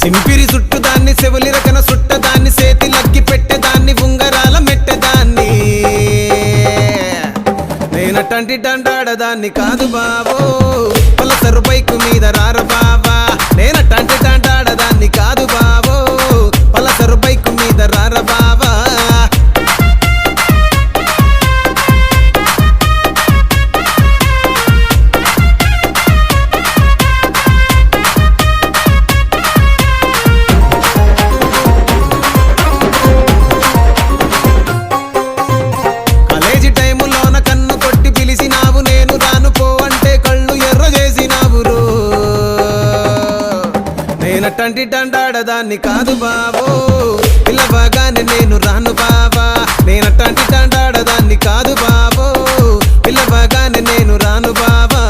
సింపిరి చుట్టుదాన్ని చెవులి రకన సుట్టదాన్ని సేతి లగ్గి పెట్టేదాన్ని ఉంగరాల మెట్టెదాన్ని నేనటంటి డండాడదాన్ని కాదు బావో పలసరు బైకు మీద రార బావా నేనటంటి డండాడదాన్ని కాదు బావో పలసరు బైకు మీద రార బావా నేనటంటి డండాడదాన్ని కాదు బావో పిల్లవగానే నేను రాను బావా నేనటంటి డండాడదాన్ని కాదు బావో పిల్లవగానే నేను రాను బావా